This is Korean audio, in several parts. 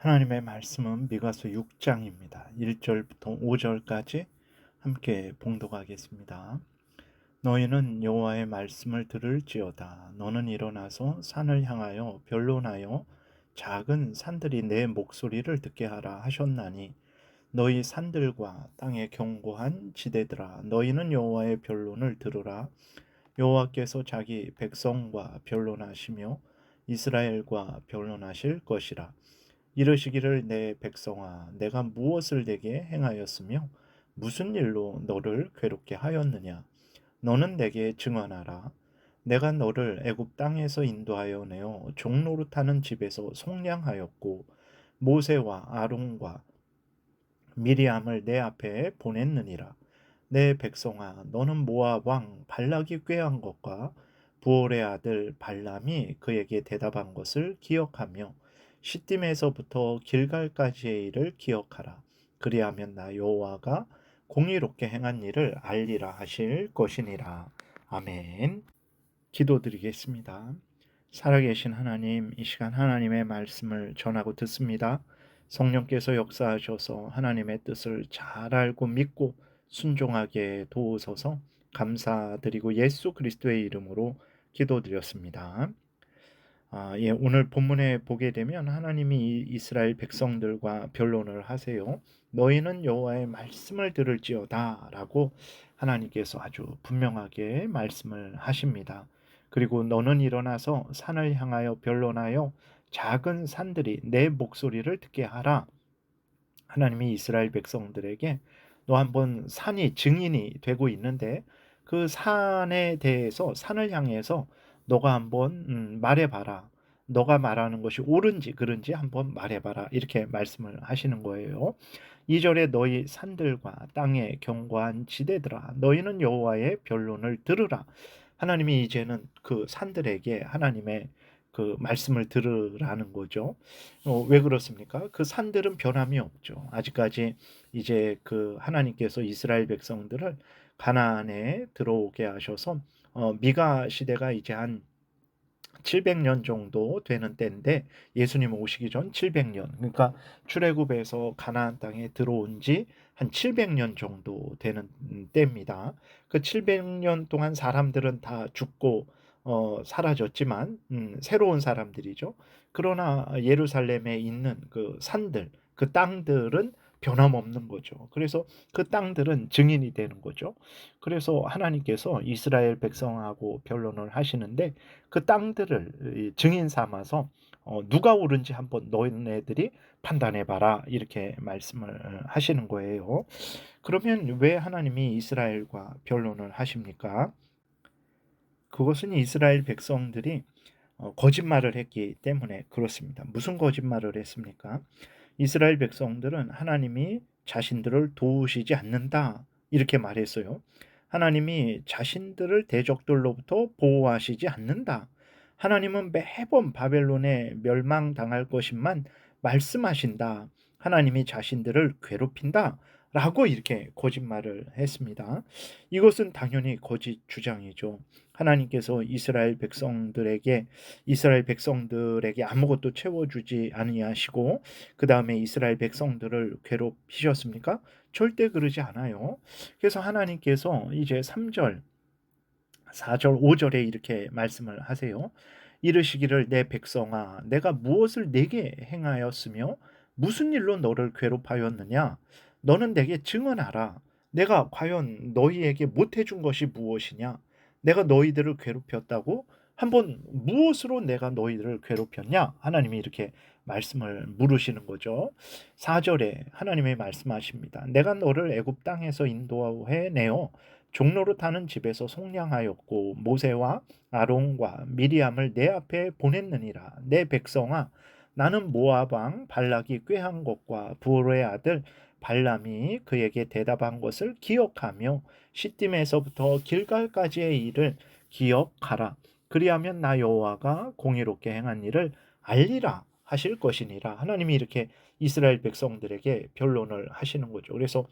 하나님의 말씀은 미가서 6장입니다. 1절부터 5절까지 함께 봉독하겠습니다. 너희는 여호와의 말씀을 들을지어다. 너는 일어나서 산을 향하여 변론하여 작은 산들이 내 목소리를 듣게 하라 하셨나니 너희 산들과 땅의 견고한 지대들아 너희는 여호와의 변론을 들으라. 여호와께서 자기 백성과 변론하시며 이스라엘과 변론하실 것이라. 이르시기를 내 백성아 내가 무엇을 내게 행하였으며 무슨 일로 너를 괴롭게 하였느냐. 너는 내게 증언하라. 내가 너를 애굽 땅에서 인도하여 내어 종노릇하는 집에서 속량하였고 모세와 아론과 미리암을 내 앞에 보냈느니라. 내 백성아 너는 모압 왕 발락이 꾀한 것과 부올의 아들 발람이 그에게 대답한 것을 기억하며 시딤에서부터 길갈까지의 일을 기억하라. 그리하면 나 여호와가 공의롭게 행한 일을 알리라 하실 것이니라. 아멘. 기도드리겠습니다. 살아계신 하나님, 이 시간 하나님의 말씀을 전하고 듣습니다. 성령께서 역사하셔서 하나님의 뜻을 잘 알고 믿고 순종하게 도우소서. 감사드리고 예수 그리스도의 이름으로 기도드렸습니다. 오늘 본문에 보게 되면 하나님이 이스라엘 백성들과 변론을 하세요. 너희는 여호와의 말씀을 들을지어다 라고 하나님께서 아주 분명하게 말씀을 하십니다. 그리고 너는 일어나서 산을 향하여 변론하여 작은 산들이 내 목소리를 듣게 하라. 하나님이 이스라엘 백성들에게 너 한번 산이 증인이 되고 있는데 그 산에 대해서 산을 향해서 너가 한번 말해봐라. 너가 말하는 것이 옳은지 그른지 한번 말해봐라. 이렇게 말씀을 하시는 거예요. 2절에 너희 산들과 땅의 견고한 지대들아 너희는 여호와의 변론을 들으라. 하나님이 이제는 그 산들에게 하나님의 그 말씀을 들으라는 거죠. 왜 그렇습니까? 그 산들은 변함이 없죠. 아직까지 이제 그 하나님께서 이스라엘 백성들을 가나안에 들어오게 하셔서 미가 시대가 이제 한 700년 정도 되는 때인데 예수님 오시기 전 700년 그러니까 출애굽에서 가나안 땅에 들어온 지 한 700년 정도 되는 때입니다. 그 700년 동안 사람들은 다 죽고 사라졌지만 새로운 사람들이죠. 그러나 예루살렘에 있는 그 산들, 그 땅들은 변함없는 거죠. 그래서 그 땅들은 증인이 되는 거죠. 그래서 하나님께서 이스라엘 백성하고 변론을 하시는데 그 땅들을 증인 삼아서 누가 옳은지 한번 너희네들이 판단해 봐라 이렇게 말씀을 하시는 거예요. 그러면 왜 하나님이 이스라엘과 변론을 하십니까? 그것은 이스라엘 백성들이 거짓말을 했기 때문에 그렇습니다. 무슨 거짓말을 했습니까? 이스라엘 백성들은 하나님이 자신들을 도우시지 않는다 이렇게 말했어요. 하나님이 자신들을 대적들로부터 보호하시지 않는다. 하나님은 매번 바벨론에 멸망당할 것임만 말씀하신다. 하나님이 자신들을 괴롭힌다. 라고 이렇게 거짓말을 했습니다. 이것은 당연히 거짓 주장이죠. 하나님께서 이스라엘 백성들에게 아무것도 채워주지 아니하시고 그 다음에 이스라엘 백성들을 괴롭히셨습니까? 절대 그러지 않아요. 그래서 하나님께서 이제 3절, 4절, 5절에 이렇게 말씀을 하세요. 이르시기를 내 백성아 내가 무엇을 내게 행하였으며 무슨 일로 너를 괴롭하였느냐 너는 내게 증언하라. 내가 과연 너희에게 못해준 것이 무엇이냐 내가 너희들을 괴롭혔다고 한번 무엇으로 내가 너희들을 괴롭혔냐 하나님이 이렇게 말씀을 물으시는 거죠. 4절에 하나님이 말씀하십니다. 내가 너를 애굽 땅에서 인도해 내어 종로로 타는 집에서 속량하였고 모세와 아론과 미리암을 내 앞에 보냈느니라. 내 백성아 나는 모압 왕 발락이 꾀한 것과 부올의 아들 발람이 그에게 대답한 것을 기억하며 시딤에서부터 길갈까지의 일을 기억하라. 그리하면 나 여호와가 공의롭게 행한 일을 알리라 하실 것이니라. 하나님이 이렇게 이스라엘 백성들에게 변론을 하시는 거죠. 그래서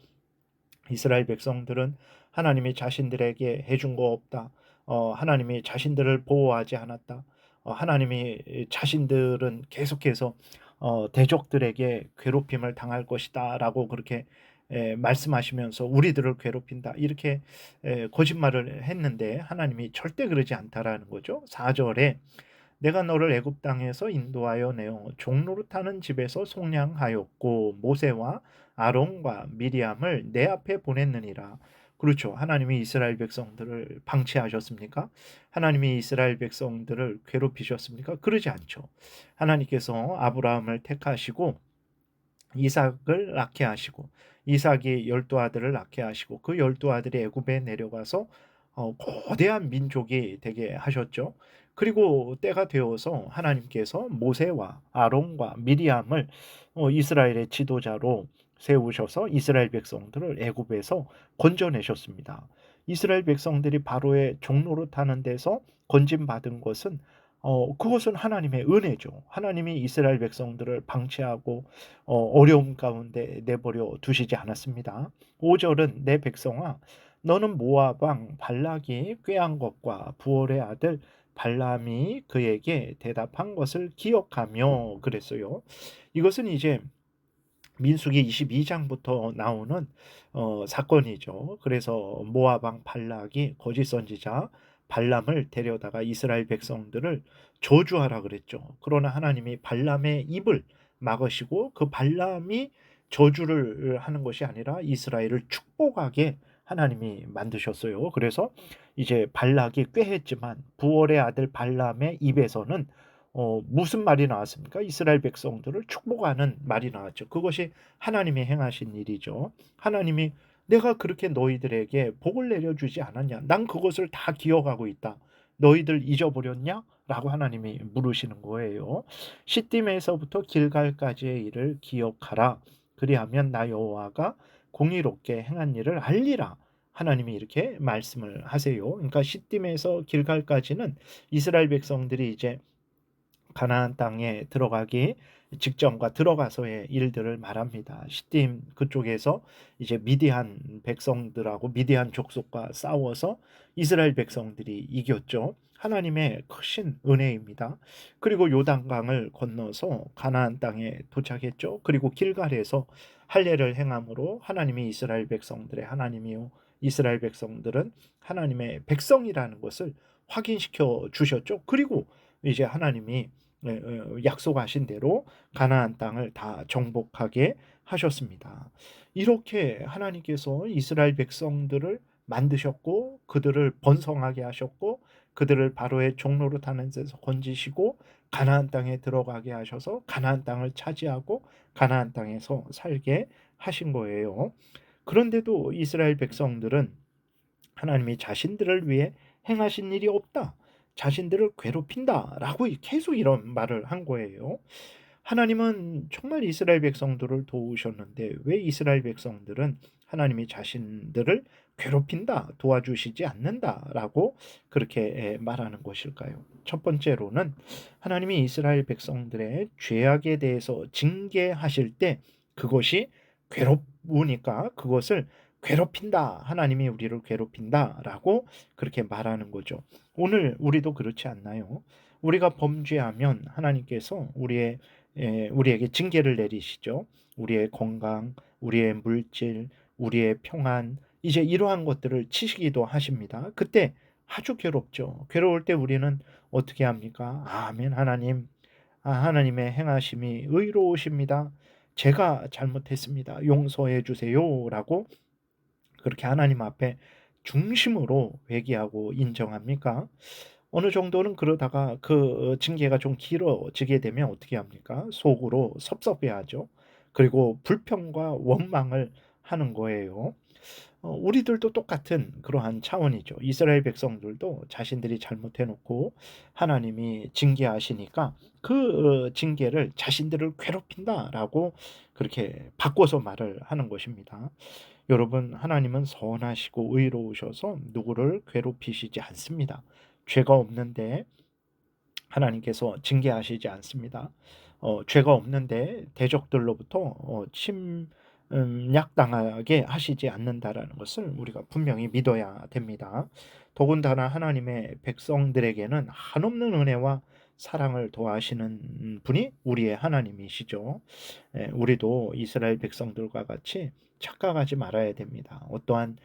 이스라엘 백성들은 하나님이 자신들에게 해준 거 없다. 하나님이 자신들을 보호하지 않았다. 하나님이 자신들은 계속해서 대적들에게 괴롭힘을 당할 것이다라고 그렇게 말씀하시면서 우리들을 괴롭힌다 이렇게 거짓말을 했는데 하나님이 절대 그러지 않다라는 거죠. 4절에 내가 너를 애굽 땅에서 인도하여 내어 종로로 타는 집에서 속량하였고 모세와 아론과 미리암을 내 앞에 보냈느니라. 그렇죠. 하나님이 이스라엘 백성들을 방치하셨습니까? 하나님이 이스라엘 백성들을 괴롭히셨습니까? 그러지 않죠. 하나님께서 아브라함을 택하시고 이삭을 낳게 하시고 이삭이 12아들을 낳게 하시고 그 12아들이 애굽에 내려가서 거대한 민족이 되게 하셨죠. 그리고 때가 되어서 하나님께서 모세와 아론과 미리암을 이스라엘의 지도자로 세우셔서 이스라엘 백성들을 애굽에서 건져내셨습니다. 이스라엘 백성들이 바로의 종로로 타는 데서 건짐받은 것은 그것은 하나님의 은혜죠. 하나님이 이스라엘 백성들을 방치하고 어려움 가운데 내버려 두시지 않았습니다. 5절은 내 백성아 너는 모압 왕 발락이 꾀한 것과 부올의 아들 발람이 그에게 대답한 것을 기억하며 그랬어요. 이것은 이제 민수기 22장부터 나오는 사건이죠. 그래서 모압 왕 발락이 거짓 선지자 발람을 데려다가 이스라엘 백성들을 저주하라 그랬죠. 그러나 하나님이 발람의 입을 막으시고 그 발람이 저주를 하는 것이 아니라 이스라엘을 축복하게 하나님이 만드셨어요. 그래서 이제 발락이 꾀했지만 부올의 아들 발람의 입에서는 무슨 말이 나왔습니까? 이스라엘 백성들을 축복하는 말이 나왔죠. 그것이 하나님이 행하신 일이죠. 하나님이 내가 그렇게 너희들에게 복을 내려주지 않았냐? 난 그것을 다 기억하고 있다. 너희들 잊어버렸냐? 라고 하나님이 물으시는 거예요. 시딤에서부터 길갈까지의 일을 기억하라. 그리하면 나 여호와가 공의롭게 행한 일을 알리라. 하나님이 이렇게 말씀을 하세요. 그러니까 시딤에서 길갈까지는 이스라엘 백성들이 이제 가나안 땅에 들어가기 직전과 들어가서의 일들을 말합니다. 시딤 그쪽에서 이제 미디안 백성들하고 미디안 족속과 싸워서 이스라엘 백성들이 이겼죠. 하나님의 크신 은혜입니다. 그리고 요단강을 건너서 가나안 땅에 도착했죠. 그리고 길갈에서 할례를 행함으로 하나님이 이스라엘 백성들의 하나님이요 이스라엘 백성들은 하나님의 백성이라는 것을 확인시켜 주셨죠. 그리고 이제 하나님이 약속하신 대로 가나안 땅을 다 정복하게 하셨습니다. 이렇게 하나님께서 이스라엘 백성들을 만드셨고 그들을 번성하게 하셨고 그들을 바로의 종로로 타는 데서 건지시고 가나안 땅에 들어가게 하셔서 가나안 땅을 차지하고 가나안 땅에서 살게 하신 거예요. 그런데도 이스라엘 백성들은 하나님이 자신들을 위해 행하신 일이 없다. 자신들을 괴롭힌다라고 계속 이런 말을 한 거예요. 하나님은 정말 이스라엘 백성들을 도우셨는데 왜 이스라엘 백성들은 하나님이 자신들을 괴롭힌다, 도와주시지 않는다라고 그렇게 말하는 것일까요? 첫 번째로는 하나님이 이스라엘 백성들의 죄악에 대해서 징계하실 때 그것이 괴롭으니까 그것을 괴롭힌다. 하나님이 우리를 괴롭힌다라고 그렇게 말하는 거죠. 오늘 우리도 그렇지 않나요? 우리가 범죄하면 하나님께서 우리에게 징계를 내리시죠. 우리의 건강, 우리의 물질, 우리의 평안, 이제 이러한 것들을 치시기도 하십니다. 그때 아주 괴롭죠. 괴로울 때 우리는 어떻게 합니까? 아멘 하나님, 하나님의 행하심이 의로우십니다. 제가 잘못했습니다. 용서해 주세요라고 그렇게 하나님 앞에 중심으로 회개하고 인정합니까? 어느 정도는 그러다가 그 징계가 좀 길어지게 되면 어떻게 합니까? 속으로 섭섭해하죠. 그리고 불평과 원망을 하는 거예요. 우리들도 똑같은 그러한 차원이죠. 이스라엘 백성들도 자신들이 잘못해 놓고 하나님이 징계하시니까 그 징계를 자신들을 괴롭힌다라고 그렇게 바꿔서 말을 하는 것입니다. 여러분, 하나님은 선하시고 의로우셔서 누구를 괴롭히시지 않습니다. 죄가 없는데 하나님께서 징계하시지 않습니다. 죄가 없는데 대적들로부터 침략당하게 하시지 않는다라는 것을 우리가 분명히 믿어야 됩니다. 더군다나 하나님의 백성들에게는 한없는 은혜와 사랑을 도하시는 분이 우리의 하나님이시죠. 우리도 이스라엘 백성들과 같이 착각하지 말아야 됩니다. 어떠한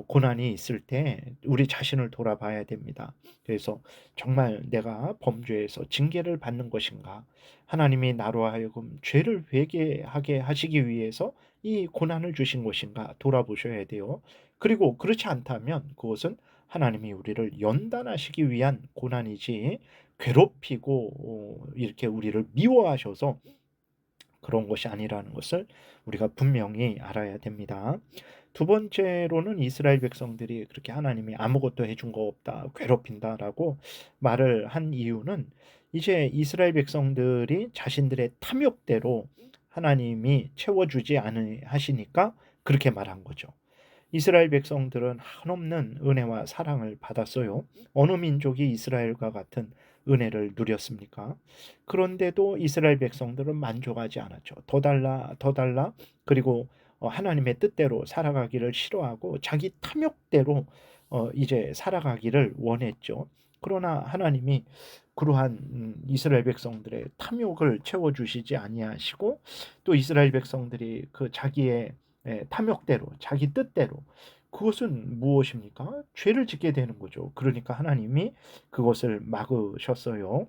고난이 있을 때 우리 자신을 돌아봐야 됩니다. 그래서 정말 내가 범죄에서 징계를 받는 것인가? 하나님이 나로 하여금 죄를 회개하게 하시기 위해서 이 고난을 주신 것인가 돌아보셔야 돼요. 그리고 그렇지 않다면 그것은 하나님이 우리를 연단하시기 위한 고난이지, 괴롭히고 이렇게 우리를 미워하셔서 그런 것이 아니라는 것을 우리가 분명히 알아야 됩니다. 두 번째로는 이스라엘 백성들이 그렇게 하나님이 아무것도 해준 거 없다, 괴롭힌다라고 말을 한 이유는, 이제 이스라엘 백성들이 자신들의 탐욕대로 하나님이 채워주지 않으시니까 그렇게 말한 거죠. 이스라엘 백성들은 한없는 은혜와 사랑을 받았어요. 어느 민족이 이스라엘과 같은 은혜를 누렸습니까? 그런데도 이스라엘 백성들은 만족하지 않았죠. 더 달라, 더 달라. 그리고 하나님의 뜻대로 살아가기를 싫어하고 자기 탐욕대로 이제 살아가기를 원했죠. 그러나 하나님이 그러한 이스라엘 백성들의 탐욕을 채워주시지 아니하시고, 또 이스라엘 백성들이 그 자기의 탐욕대로, 자기 뜻대로, 그것은 무엇입니까? 죄를 짓게 되는 거죠. 그러니까 하나님이 그것을 막으셨어요.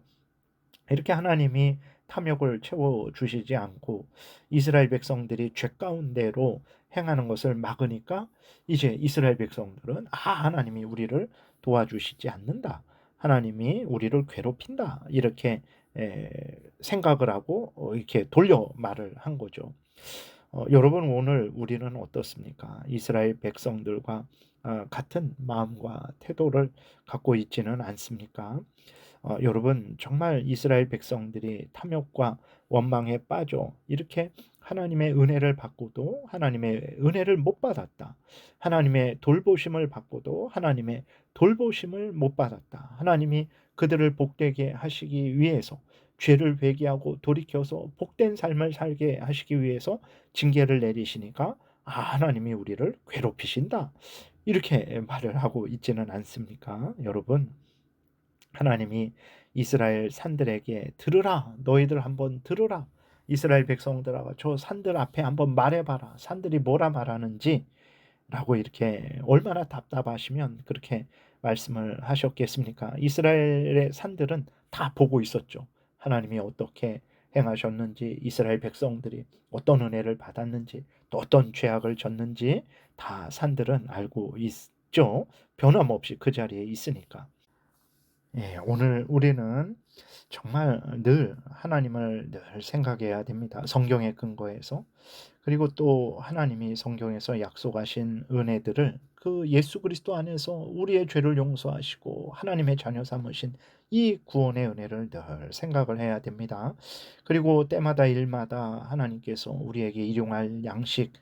이렇게 하나님이 탐욕을 채워주시지 않고 이스라엘 백성들이 죄 가운데로 행하는 것을 막으니까, 이제 이스라엘 백성들은 하나님이 우리를 도와주시지 않는다, 하나님이 우리를 괴롭힌다, 이렇게 생각을 하고 이렇게 돌려 말을 한 거죠. 여러분, 오늘 우리는 어떻습니까? 이스라엘 백성들과 같은 마음과 태도를 갖고 있지는 않습니까? 여러분, 정말 이스라엘 백성들이 탐욕과 원망에 빠져 이렇게 하나님의 은혜를 받고도 하나님의 은혜를 못 받았다, 하나님의 돌보심을 받고도 하나님의 돌보심을 못 받았다, 하나님이 그들을 복되게 하시기 위해서 죄를 회개하고 돌이켜서 복된 삶을 살게 하시기 위해서 징계를 내리시니까 하나님이 우리를 괴롭히신다, 이렇게 말을 하고 있지는 않습니까? 여러분, 하나님이 이스라엘 산들에게 들으라, 너희들 한번 들으라, 이스라엘 백성들아 저 산들 앞에 한번 말해봐라, 산들이 뭐라 말하는지 라고 이렇게 얼마나 답답하시면 그렇게 말씀을 하셨겠습니까? 이스라엘의 산들은 다 보고 있었죠. 하나님이 어떻게 행하셨는지, 이스라엘 백성들이 어떤 은혜를 받았는지, 또 어떤 죄악을 졌는지 다 산들은 알고 있죠. 변함없이 그 자리에 있으니까. 오늘 우리는 정말 늘 하나님을 늘 생각해야 됩니다. 성경에 근거해서. 그리고 또 하나님이 성경에서 약속하신 은혜들을 그 예수 그리스도 안에서 우리의 죄를 용서하시고 하나님의 자녀 삼으신 이 구원의 은혜를 늘 생각을 해야 됩니다. 그리고 때마다 일마다 하나님께서 우리에게 일용할 양식,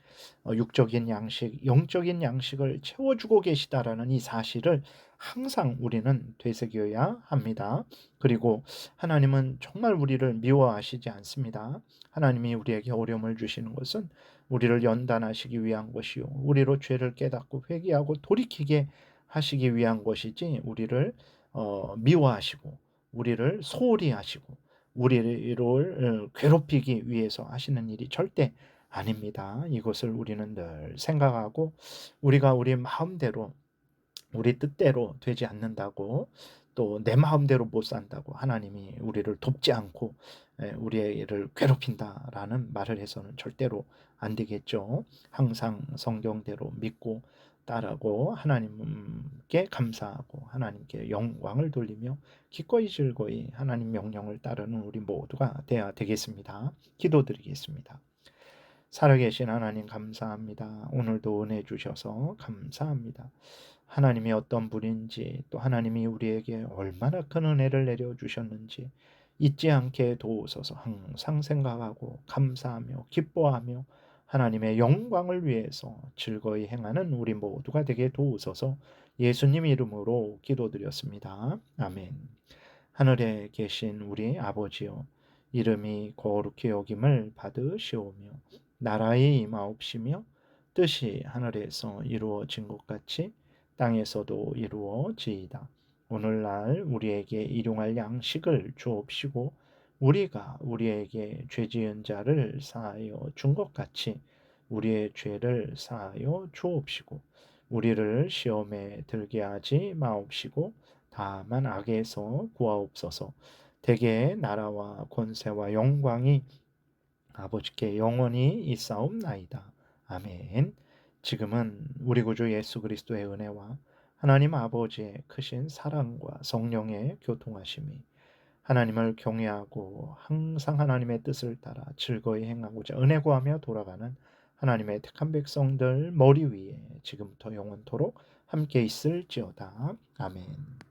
육적인 양식, 영적인 양식을 채워주고 계시다라는 이 사실을 항상 우리는 되새겨야 합니다. 그리고 하나님은 정말 우리를 미워하시지 않습니다. 하나님이 우리에게 어려움을 주시는 것은 우리를 연단하시기 위한 것이요, 우리로 죄를 깨닫고 회개하고 돌이키게 하시기 위한 것이지, 우리를 미워하시고 우리를 소홀히 하시고 우리를 괴롭히기 위해서 하시는 일이 절대 아닙니다. 이것을 우리는 늘 생각하고, 우리가 우리 마음대로 우리 뜻대로 되지 않는다고, 또 내 마음대로 못 산다고 하나님이 우리를 돕지 않고 우리를 괴롭힌다라는 말을 해서는 절대로 안 되겠죠. 항상 성경대로 믿고 따르고 하나님께 감사하고 하나님께 영광을 돌리며 기꺼이 즐거이 하나님 명령을 따르는 우리 모두가 되어야 되겠습니다. 기도드리겠습니다. 살아계신 하나님, 감사합니다. 오늘도 은혜 주셔서 감사합니다. 하나님이 어떤 분인지, 또 하나님이 우리에게 얼마나 큰 은혜를 내려주셨는지 잊지 않게 도우소서. 항상 생각하고 감사하며 기뻐하며 하나님의 영광을 위해서 즐거이 행하는 우리 모두가 되게 도우소서. 예수님 이름으로 기도드렸습니다. 아멘. 하늘에 계신 우리 아버지여, 이름이 거룩히 여김을 받으시오며 나라의 임하옵시며 뜻이 하늘에서 이루어진 것 같이 땅에서도 이루어지이다. 오늘날 우리에게 일용할 양식을 주옵시고 우리가 우리에게 죄 지은 자를 사하여 준 것 같이 우리의 죄를 사하여 주옵시고 우리를 시험에 들게 하지 마옵시고 다만 악에서 구하옵소서. 대개 나라와 권세와 영광이 아버지께 영원히 있사옵나이다. 아멘. 지금은 우리 구주 예수 그리스도의 은혜와 하나님 아버지의 크신 사랑과 성령의 교통하심이 하나님을 경외하고 항상 하나님의 뜻을 따라 즐거이 행하고자 은혜 구하며 돌아가는 하나님의 택한 백성들 머리 위에 지금부터 영원토록 함께 있을지어다. 아멘.